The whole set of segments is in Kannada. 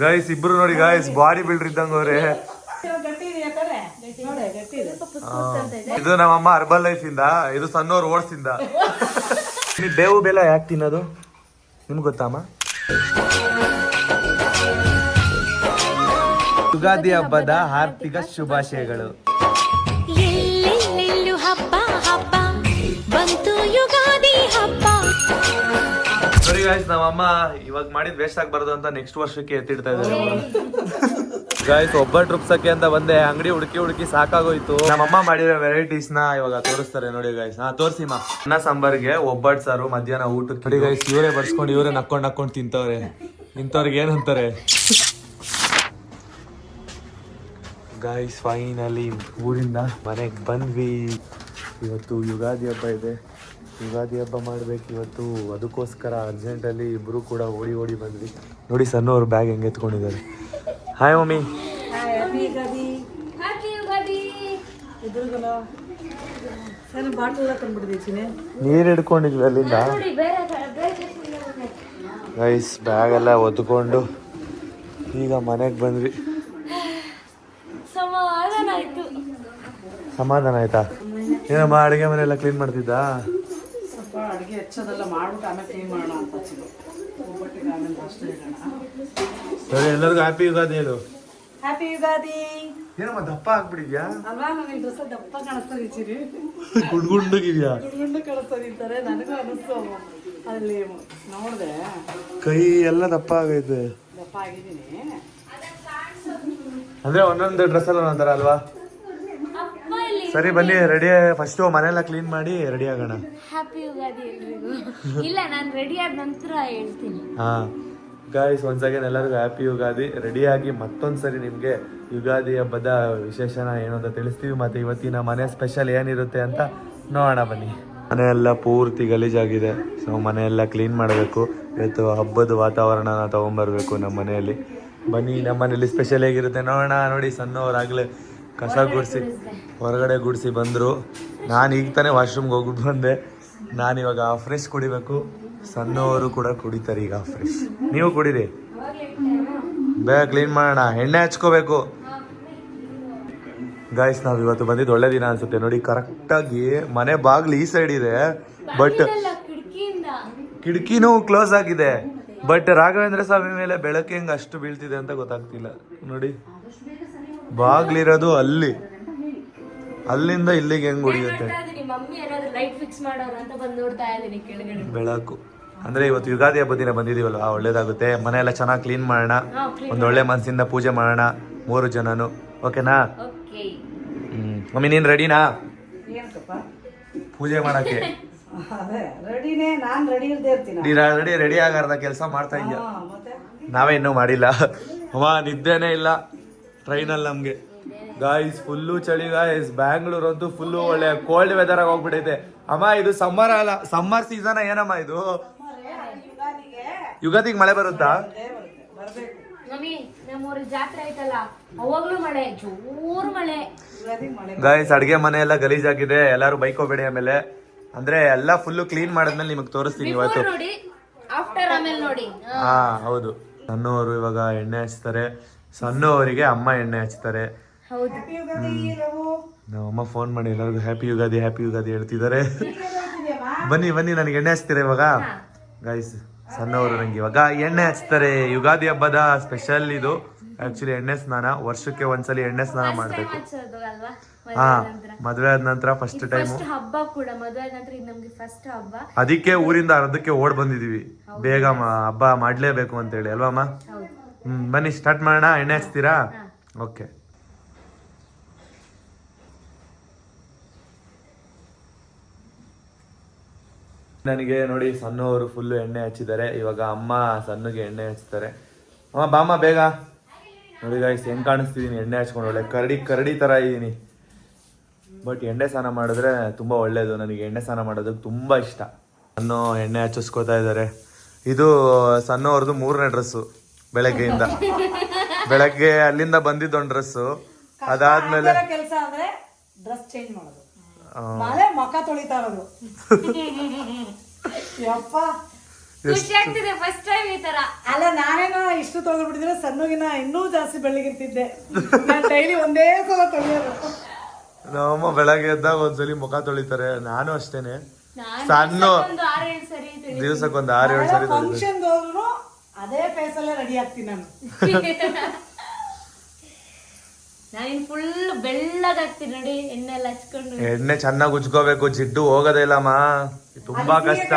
ಗಾಯ್ಸ್ ಇಬ್ರು ನೋಡಿ ಗಾಯ್ಸ್ ಬಾಡಿ ಬಿಲ್ಡರ್ ಇದ್ದಂಗ ಅವ್ರೆ. ಇದು ನಮ್ಮಮ್ಮ ಅರ್ಬಲ್ ಲೈಫ್ ಇಂದ, ಇದು ಸಣ್ಣವ್ರು ಓಡ್ಸಿಂದ. ಬೇವು ಬೆಲ್ಲ ಯಾಕೆ ತಿನ್ನೋದು ನಿಮ್ಗೆ ಗೊತ್ತಮ್ಮ? ಯುಗಾದಿ ಹಬ್ಬದ ಆರ್ಥಿಕ ಶುಭಾಶಯಗಳು. ಸರಿ ಗಾಯ್ಸ್, ನಮ್ಮಮ್ಮ ಇವಾಗ ಮಾಡಿದ್ ವೇಸ್ಟ್ ಆಗ್ಬಾರ್ದು ಅಂತ ನೆಕ್ಸ್ಟ್ ವರ್ಷಕ್ಕೆ ಎತ್ತಿಡ್ತಾ ಇದ್ದಾರೆ ಗಾಯ್ಸ್. ಒಬ್ಬಟ್ಟು ರುಬ್ಸಕ್ಕೆ ಅಂತ ಬಂದೆ, ಅಂಗಡಿ ಹುಡುಕಿ ಸಾಕಾಗೋಯ್ತು. ನಮ್ಮಮ್ಮ ಮಾಡಿರೋ ವೆರೈಟೀಸ್ ನ ಇವಾಗ ತೋರಿಸ್ತಾರೆ ನೋಡಿ ಗಾಯ್ಸ್. ತೋರ್ಸಿಮ್ಮ. ಅನ್ನ ಸಾಂಬಾರ್ಗೆ ಒಬ್ಬಟ್ಟು ಸಾರು, ಮಧ್ಯಾಹ್ನ ಊಟಕ್ಕೆ ನೋಡಿ ಗಾಯ್ಸ್. ಇವರೇ ಬರ್ಸ್ಕೊಂಡು ಇವರೇ ನಕ್ಕೊಂಡು ತಿಂತವ್ರೆ. ಇಂಥವ್ರಿಗೆ ಏನಂತಾರೆ ಗಾಯ್ಸ್. ಫೈನಲಿ ಊರಿಂದ ಮನೆಗೆ ಬಂದ್ವಿ. ಇವತ್ತು ಯುಗಾದಿ ಹಬ್ಬ ಇದೆ, ಯುಗಾದಿ ಹಬ್ಬ ಮಾಡ್ಬೇಕು ಇವತ್ತು. ಅದಕ್ಕೋಸ್ಕರ ಅರ್ಜೆಂಟಲ್ಲಿ ಇಬ್ರು ಕೂಡ ಓಡಿ ಬಂದ್ವಿ. ನೋಡಿ ಸಣ್ಣವ್ರು ಬ್ಯಾಗ್ ಹೆಂಗೆ ಎತ್ಕೊಂಡಿದ್ದಾರೆ. Hi mummy. ನೀರು ಹಿಡ್ಕೊಂಡಿದ್ವಿ ಅಲ್ಲಿಂದ ಗೈಸ್. ಬ್ಯಾಗ್ ಎಲ್ಲ ಒದ್ಕೊಂಡು ಈಗ ಮನೆಗೆ ಬಂದ್ವಿ. ಸಮಾಧಾನ ಆಯ್ತಾ? ಏನಮ್ಮ ಅಡುಗೆ ಮನೆಯೆಲ್ಲ ಕ್ಲೀನ್ ಮಾಡ್ತಿದ್ದ? ಅಡುಗೆ ಹೆಚ್ಚೋದೆಲ್ಲ ಮಾಡ್ಬಿಟ್ಟು ಆಮೇಲೆ ಕ್ಲೀನ್ ಮಾಡೋಣ ಅಂತ ಹಚ್ಚಿದ್ದು. ಒಬ್ಬಟ್ಟಿಗೆ ಆಮೇಲೆ ಅಷ್ಟೇ ಇಡೋಣ. ಸರಿ, ಎಲ್ಲರಿಗೂ ಹ್ಯಾಪಿ ಯುಗಾದಿ ಹೇಳು. ಹ್ಯಾಪಿ ಯುಗಾದಿ. ಏನಮ್ಮ ದಪ್ಪ ಆಗ್ಬಿಟ್ಟಿದ್ಯಾ? ಅಲ್ವಾ, ನನಗೆ ಡ್ರೆಸ್ ದಪ್ಪ ಕಾಣಿಸ್ತದೆ. ಗುಂಡುಗಿದ್ಯಾ? ಗುಂಡು ಕಾಣಿಸ್ತದಿದ್ದಾರೆ. ನನಗೂ ಅನಿಸ್ತು ಅಲ್ಲಿ ನೋಡಿದೆ. ಕೈ ಎಲ್ಲ ದಪ್ಪ ಆಗೈತೆ. ದಪ್ಪ ಆಗಿದ್ದೀನಿ ಅಂದ್ರೆ ಒಂದೊಂದು ಡ್ರೆಸ್ ಎಲ್ಲ ಒಂದೊಂದರ ಅಲ್ವಾ? ಸರಿ ಬನ್ನಿ, ರೆಡಿ. ಫಸ್ಟ್ ಮನೆಯೆಲ್ಲ ಕ್ಲೀನ್ ಮಾಡಿ ರೆಡಿ ಆಗೋಣ. ಹ್ಯಾಪಿ ಯುಗಾದಿ ಎಲ್ರಿಗೂ. ಇಲ್ಲ, ನಾನು ರೆಡಿ ಆದ ನಂತರ ಹೇಳ್ತೀನಿ. ಹಾ ಗಾಯ್ಸ್, ಒನ್ಸ್ ಅಗೇನ್ ಎಲ್ಲರಿಗೂ ಹ್ಯಾಪಿ ಯುಗಾದಿ. ರೆಡಿಯಾಗಿ ಮತ್ತೊಂದ್ಸರಿ ನಿಮಗೆ ಯುಗಾದಿ ಹಬ್ಬದ ವಿಶೇಷನ ಏನು ಅಂತ ತಿಳಿಸ್ತೀವಿ. ಮತ್ತೆ ಇವತ್ತಿನ ಮನೆ ಸ್ಪೆಷಲ್ ಏನಿರುತ್ತೆ ಅಂತ ನೋಡೋಣ ಬನ್ನಿ. ಮನೆಯೆಲ್ಲ ಪೂರ್ತಿ ಗಲೀಜಾಗಿದೆ. ಸೊ ಮನೆಯೆಲ್ಲ ಕ್ಲೀನ್ ಮಾಡಬೇಕು. ಇವತ್ತು ಹಬ್ಬದ ವಾತಾವರಣನ ತಗೊಂಡ್ಬರ್ಬೇಕು ನಮ್ಮ ಮನೆಯಲ್ಲಿ. ಬನ್ನಿ, ನಮ್ಮ ಮನೇಲಿ ಸ್ಪೆಷಲ್ ಹೇಗಿರುತ್ತೆ ನೋಡೋಣ. ನೋಡಿ, ಸಣ್ಣವರಾಗಲೇ ಕಸ ಗುಡಿಸಿ ಹೊರಗಡೆ ಗುಡಿಸಿ ಬಂದರು. ನಾನು ಈಗ ತಾನೇ ವಾಶ್ರೂಮ್ಗೆ ಹೋಗ್ಬಿಟ್ಟು ಬಂದೆ. ನಾನಿವಾಗ ಫ್ರೆಶ್ ಕುಡಿಬೇಕು. ಸಣ್ಣವರು ಕೂಡ ಕುಡಿತಾರೆ ಈಗ ಫ್ರೆಶ್. ನೀವು ಕುಡೀರಿ. ಬೇಗ ಕ್ಲೀನ್ ಮಾಡೋಣ. ಎಣ್ಣೆ ಹಚ್ಕೋಬೇಕು ಗಾಯ್ಸ್. ನಾವು ಇವತ್ತು ಬಂದಿದ್ದು ಒಳ್ಳೆ ದಿನ ಅನ್ಸುತ್ತೆ. ನೋಡಿ, ಕರೆಕ್ಟಾಗಿ ಮನೆ ಬಾಗ್ಲು ಈ ಸೈಡ್ ಇದೆ, ಬಟ್ ಕಿಟಕಿನೂ ಕ್ಲೋಸ್ ಆಗಿದೆ. ಬಟ್ ರಾಘವೇಂದ್ರ ಸ್ವಾಮಿ ಮೇಲೆ ಬೆಳಕು ಹೆಂಗೆ ಅಷ್ಟು ಬೀಳ್ತಿದೆ ಅಂತ ಗೊತ್ತಾಗ್ತಿಲ್ಲ. ನೋಡಿ, ಬಾಗ್ಲಿರೋದು ಅಲ್ಲಿ, ಅಲ್ಲಿಂದ ಇಲ್ಲಿಗೆ ಹೆಂಗ್ ಹೊಡಿಯುತ್ತೆ ಬೆಳಕು. ಅಂದ್ರೆ ಇವತ್ತು ಯುಗಾದಿ ಹಬ್ಬದ ದಿನ ಬಂದಿದೀವಲ್ವ, ಒಳ್ಳೇದಾಗುತ್ತೆ. ಮನೆಯೆಲ್ಲ ಚೆನ್ನಾಗಿ ಕ್ಲೀನ್ ಮಾಡೋಣ. ಒಂದು ಒಳ್ಳೆ ಮನಸ್ಸಿಂದ ಪೂಜೆ ಮಾಡೋಣ 3 ಜನನು. ಓಕೆನಾ? ಮಮ್ಮಿ, ನೀನ್ ರೆಡಿನಾ ಪೂಜೆ ಮಾಡಕ್ಕೆ? ರೆಡಿ ಆಗಾರ್ದ ಕೆಲಸ ಮಾಡ್ತಾ ಇದೆಯಾ? ನಾವೇ ಇನ್ನೂ ಮಾಡಿಲ್ಲ ಅಮ್ಮ. ನಿದ್ದೆನೇ ಇಲ್ಲ ಟ್ರೈನಲ್ಲಿ ನಮ್ಗೆ ಗಾಯ್ಸ್. ಫುಲ್ಲು ಚಳಿ ಗಾಯ್ಸ್. ಬ್ಯಾಂಗ್ಳೂರ್ ಅಂತೂ ಫುಲ್ಲು ಒಳ್ಳೆ ಕೋಲ್ಡ್ ವೆದರ್ ಆಗಿ ಹೋಗ್ಬಿಟ್ಟೈತೆ ಅಮ್ಮ. ಇದು ಸಮ್ಮರ್ ಅಲ್ಲ, ಸಮ್ಮರ್ ಸೀಸನ್ ಏನಮ್ಮ ಇದು? ಯುಗಾದಿಗೆ ಮಳೆ ಬರುತ್ತಾ? ಗಾಯ್ಸ್, ಅಡ್ಗೆ ಮನೆ ಎಲ್ಲ ಗಲೀಜಾಗಿದೆ. ಎಲ್ಲಾರು ಬೈಕೋಬೇಡಿ. ಆಮೇಲೆ ಅಂದ್ರೆ ಎಲ್ಲ ಫುಲ್ಲು ಕ್ಲೀನ್ ಮಾಡಿದ್ಮೇಲೆ ನಿಮಗೆ ತೋರಿಸ್ತೀನಿ ಇವತ್ತು. ಹಾ ಹೌದು. ಸಣ್ಣವರು ಇವಾಗ ಎಣ್ಣೆ ಹಚ್ತಾರೆ. ಸಣ್ಣವರಿಗೆ ಅಮ್ಮ ಎಣ್ಣೆ ಹಚ್ತಾರೆ. ನಮ್ಮಮ್ಮ ಫೋನ್ ಮಾಡಿ ಎಲ್ಲರಿಗೂ ಹ್ಯಾಪಿ ಯುಗಾದಿ ಹ್ಯಾಪಿ ಯುಗಾದಿ ಹೇಳ್ತಿದ್ದಾರೆ. ಬನ್ನಿ ಬನ್ನಿ, ನನಗೆ ಎಣ್ಣೆ ಹಚ್ತೀರಾ ಇವಾಗ ಗಾಯ್ಸ್. ಸಣ್ಣವರು ನಂಗೆ ಇವಾಗ ಎಣ್ಣೆ ಹಚ್ತಾರೆ. ಯುಗಾದಿ ಹಬ್ಬದ ಸ್ಪೆಷಲ್ ಇದು ಆಕ್ಚುಲಿ. ಎಣ್ಣೆ ಸ್ನಾನ ವರ್ಷಕ್ಕೆ ಒಂದ್ಸಲಿ ಎಣ್ಣೆ ಸ್ನಾನ ಮಾಡ್ಬೇಕು. ಹಾ, ಮದ್ವೆ ಆದ ನಂತರ ಫಸ್ಟ್ ಟೈಮ್ ಹಬ್ಬ ಕೂಡ. ಮದ್ವೆ ಆದ ನಂತರ ಇದು ನಮ್ಗೆ ಫಸ್ಟ್ ಹಬ್ಬ. ಅದಕ್ಕೆ ಊರಿಂದ ಅರ್ಧಕ್ಕೆ ಓಡ್ ಬಂದಿದೀವಿ. ಬೇಗ ಹಬ್ಬ ಮಾಡ್ಲೇಬೇಕು ಅಂತ ಹೇಳಿ ಅಲ್ವಮ್ಮ? ಬನ್ನಿ ಸ್ಟಾರ್ಟ್ ಮಾಡೋಣ. ಎಣ್ಣೆ ಹಚ್ತೀರಾ? ಓಕೆ. ನನಗೆ ನೋಡಿ, ಸಣ್ಣವರು ಫುಲ್ಲು ಎಣ್ಣೆ ಹಚ್ಚಿದ್ದಾರೆ. ಇವಾಗ ಅಮ್ಮ ಸಣ್ಣಗೆ ಎಣ್ಣೆ ಹಚ್ತಾರೆ. ಅಮ್ಮ ಬಾಮ್ಮ ಬೇಗ. ನೋಡಿ ಗಾಯ್ಸ್, ಹೆಂಗ್ ಕಾಣಿಸ್ತಿದೀನಿ ಎಣ್ಣೆ ಹಚ್ಕೊಂಡು. ಒಳ್ಳೆ ಕರಡಿ ತರ ಇದ್ದೀನಿ. ಬಟ್ ಎಣ್ಣೆ ಸ್ನಾನ ಮಾಡಿದ್ರೆ ತುಂಬ ಒಳ್ಳೇದು. ನನಗೆ ಎಣ್ಣೆ ಸ್ನಾನ ಮಾಡೋದಕ್ಕೆ ತುಂಬ ಇಷ್ಟ. ಸಣ್ಣ ಎಣ್ಣೆ ಹಚ್ಚಿಸ್ಕೋತಾ ಇದ್ದಾರೆ. ಇದು ಸಣ್ಣವ್ರದ್ದು 3ನೇ ಡ್ರೆಸ್ಸು ಬೆಳಗ್ಗೆಯಿಂದ. ಬೆಳಗ್ಗೆ ಅಲ್ಲಿಂದ ಬಂದಿದ್ದೊಂದು ಡ್ರೆಸ್ಸು. ಅದಾದ್ಮೇಲೆ ಕೆಲಸ ಅಂದ್ರೆ ಡ್ರೆಸ್ ಚೇಂಜ್ ಮಾಡೋದು, ಮಳೆ ಮುಖ ತೊಳಿತಾ ಇರೋದು. ಯಪ್ಪ, ಖುಷಿ ಆಗ್ತಿದೆ ಫಸ್ಟ್ ಟೈಮ್ ಈ ತರ. ಅಲ್ಲ ನಾನೇನೋ ಇಷ್ಟು ತೊಗೊಂಡ್ಬಿಟ್ಟಿದ್ರೆ ಸಣ್ಣಗಿನ ಇನ್ನೂ ಜಾಸ್ತಿ ಬೆಳಗಿರ್ತಿದ್ದೆ. ನಾನು ಡೈಲಿ ಒಂದೇ ಸಲ ತೊಳೆಯೋದು. ನಮ್ಮಮ್ಮ ಬೆಳಗ್ಗೆ ಎದ್ದಾಗ ಒಂದ್ಸಲಿ ಮುಖ ತೊಳಿತಾರೆ, ನಾನು ಅಷ್ಟೇನೆ. ಸಣ್ಣ ದಿವ್ಸಕ್ಕೊಂದು 6-7 ಸರಿ ತೊಳಿತಾರೆ. ಫಂಕ್ಷನ್ ಹೋದ್ರು ಅದೇ ಫೇಸಲ್ಲೇ ರೆಡಿ ಆಗ್ತೀನಿ ನಾನು. ನಾನು ಫುಲ್ ಬೆಳ್ಳಗಾಗ್ತೀನಿ ನೋಡಿ, ಎಣ್ಣೆ ಎಲ್ಲ ಹಚ್ಕೊಂಡು. ಎಣ್ಣೆ ಚೆನ್ನಾಗಿ ಉಜ್ಕೋಬೇಕು, ಜಿಡ್ಡು ಹೋಗೋದೇ ಇಲ್ಲಮ್ಮ, ತುಂಬಾ ಕಷ್ಟ.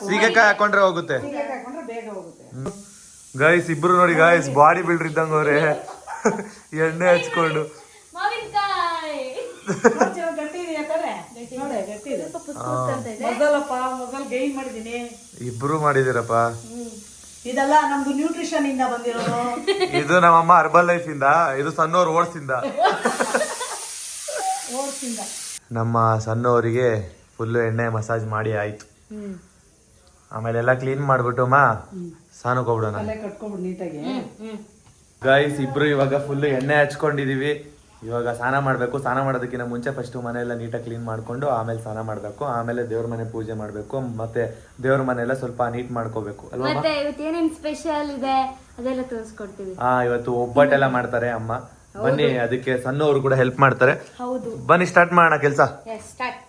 ಸೀಗೆಕಾಯಿ ಹಾಕೊಂಡ್ರೆ ಹೋಗುತ್ತೆ ಬೇಗ ಹೋಗುತ್ತೆ. ಗೈಸ್ ಇಬ್ರು ನೋಡಿ ಗೈಸ್ ಬಾಡಿ ಬಿಲ್ಡರ್ ಇದ್ದಂಗ ಅವ್ರೆ, ಎಣ್ಣೆ ಹಚ್ಕೊಂಡು. ಗಟ್ಟಿ ಇದೆ ಯಾಕಂದ್ರೆ ನೋಡಿ ಗಟ್ಟಿ ಇದೆ. ಮೊದಲು ಗೈನ್ ಮಾಡಿದೀನಿ. ಇಬ್ರು ಮಾಡಿದಿರಪ್ಪ. ಇದೆಲ್ಲ ನಮ್ದು ನ್ಯೂಟ್ರಿಷನ್ ಇಂದ ಬಂದಿರೋದು. ಇದು ನಮ್ಮಮ್ಮ ಹರ್ಬಲ್ ಲೈಫ್ ಇಂದ, ಇದು ಸಣ್ಣವ್ರ ಓಟ್ಸಿಂದ. ನಮ್ಮ ಸಣ್ಣವರಿಗೆ ಫುಲ್ ಎಣ್ಣೆ ಮಸಾಜ್ ಮಾಡಿ ಆಯ್ತು. ಆಮೇಲೆ ಎಲ್ಲ ಕ್ಲೀನ್ ಮಾಡ್ಬಿಟ್ಟು ಸ್ನಾನಕ್ಕೆ ಹೋಗ್ಬಿಡೋಣ. ಕಟ್ಕೊಬಿಡು ನೀಟಾಗಿ. ಗೈಸ್ ಇಬ್ರು ಇವಾಗ ಫುಲ್ ಎಣ್ಣೆ ಹಚ್ಕೊಂಡಿದೀವಿ. ಇವಾಗ ಸ್ನಾನ ಮಾಡ್ಬೇಕು. ಸ್ನಾನ ಮಾಡೋದಕ್ಕಿಂತ ಮುಂಚೆ ಫಸ್ಟ್ ಮನೆಯೆಲ್ಲ ನೀಟಾಗಿ ಕ್ಲೀನ್ ಮಾಡ್ಕೊಂಡು ಆಮೇಲೆ ಸ್ನಾನ ಮಾಡ್ಬೇಕು. ಆಮೇಲೆ ದೇವ್ರ ಮನೆ ಪೂಜೆ ಮಾಡ್ಬೇಕು. ಮತ್ತೆ ದೇವ್ರ ಮನೆಯೆಲ್ಲ ಸ್ವಲ್ಪ ನೀಟ್ ಮಾಡ್ಕೋಬೇಕು ಅಲ್ವಾ. ಮತ್ತೆ ಇವತ್ತು ಏನೇನ್ ಸ್ಪೆಷಲ್ ಇದೆ ಅದೆಲ್ಲ ತೋರಿಸ್ಕೊಡ್ತೀವಿ. ಇವತ್ತು ಒಬ್ಬಟ್ಟೆಲ್ಲ ಮಾಡ್ತಾರೆ ಅಮ್ಮ. ಬನ್ನಿ, ಅದಕ್ಕೆ ಸಣ್ಣವರು ಕೂಡ ಹೆಲ್ಪ್ ಮಾಡ್ತಾರೆ. ಹೌದು, ಬನ್ನಿ ಸ್ಟಾರ್ಟ್ ಮಾಡೋಣ ಕೆಲಸ. ಸ್ಟಾರ್ಟ್.